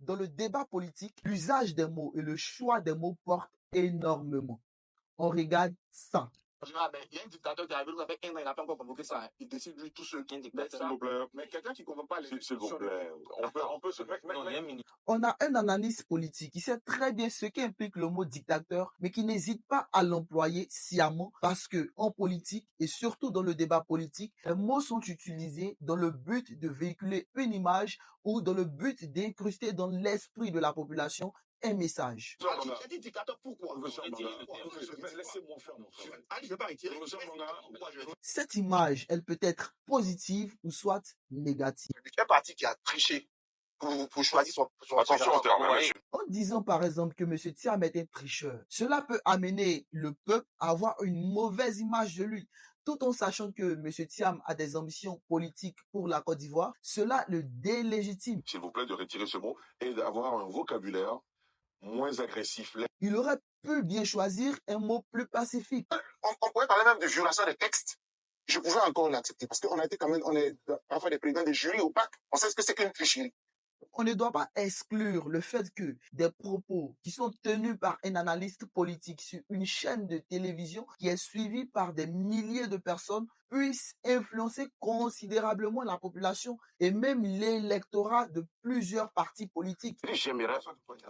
Dans le débat politique, l'usage des mots et le choix des mots portent énormément. On regarde ça. Ah, mais il y a un dictateur qui est arrivé, ça fait 1 an, il n'a pas encore convoqué ça. Il décide lui tout seul qui est un dictateur. S'il vous plaît. Mais quelqu'un qui ne convoque pas les S'il vous plaît. On peut se mettre. On a un analyste politique qui sait très bien ce qu'implique le mot dictateur, mais qui n'hésite pas à l'employer sciemment parce que en politique et surtout dans le débat politique, les mots sont utilisés dans le but de véhiculer une image ou dans le but d'incruster dans l'esprit de la population un message. J'ai dit dictateur, pourquoi? Laissez-moi faire mon travail. Ah, je ne vais pas retirer. Cette image, elle peut être positive ou soit négative. Un parti qui a triché pour choisir son Attention au terme, monsieur. En disant par exemple que M. Thiam est un tricheur, cela peut amener le peuple à avoir une mauvaise image de lui. Tout en sachant que M. Thiam a des ambitions politiques pour la Côte d'Ivoire, cela le délégitime. S'il vous plaît, de retirer ce mot et d'avoir un vocabulaire moins agressif. Il aurait pu bien choisir un mot plus pacifique. On pourrait parler même de violation des textes. Je pouvais encore l'accepter parce qu'on a été quand même, on est parfois des présidents des jurys opaques. On sait ce que c'est qu'une tricherie. On ne doit pas exclure le fait que des propos qui sont tenus par un analyste politique sur une chaîne de télévision qui est suivie par des milliers de personnes puissent influencer considérablement la population et même l'électorat de plusieurs partis politiques. J'aimerais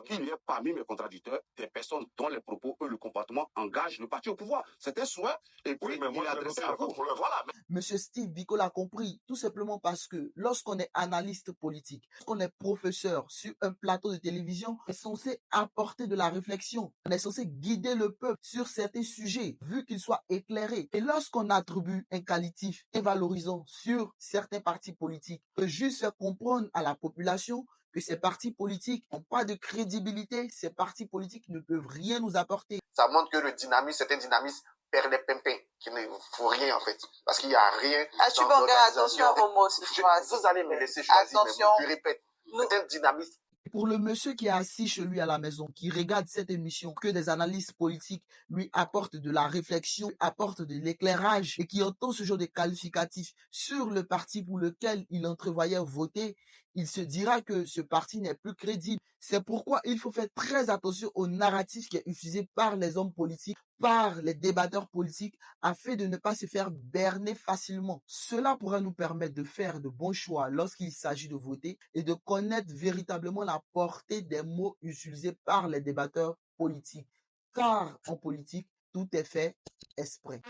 qu'il y ait parmi mes contradicteurs des personnes dont les propos et le comportement engagent le parti au pouvoir. C'est un souhait et puis Oui, mais moi, il est adressé à vous. Voilà. Monsieur Steve Biko l'a compris, tout simplement parce que lorsqu'on est analyste politique, lorsqu'on est professeur sur un plateau de télévision, on est censé apporter de la réflexion, on est censé guider le peuple sur certains sujets, vu qu'ils soient éclairés. Et lorsqu'on attribue un qualitif et valorisant sur certains partis politiques, on peut juste faire comprendre à la population que ces partis politiques n'ont pas de crédibilité, ces partis politiques ne peuvent rien nous apporter. Ça montre que le dynamisme, c'est un dynamisme père des pimpins, qui ne faut rien en fait, parce qu'il n'y a rien. Attention à vos mots cette fois. Vous allez me laisser choisir, Attention. mais je répète, c'est un dynamisme. Pour le monsieur qui est assis chez lui à la maison, qui regarde cette émission, que des analystes politiques lui apportent de la réflexion, apportent de l'éclairage et qui entend ce genre de qualificatifs sur le parti pour lequel il entrevoyait voter, il se dira que ce parti n'est plus crédible. C'est pourquoi il faut faire très attention au narratif qui est utilisé par les hommes politiques, par les débatteurs politiques, afin de ne pas se faire berner facilement. Cela pourra nous permettre de faire de bons choix lorsqu'il s'agit de voter et de connaître véritablement la portée des mots utilisés par les débatteurs politiques. Car en politique, tout est fait exprès.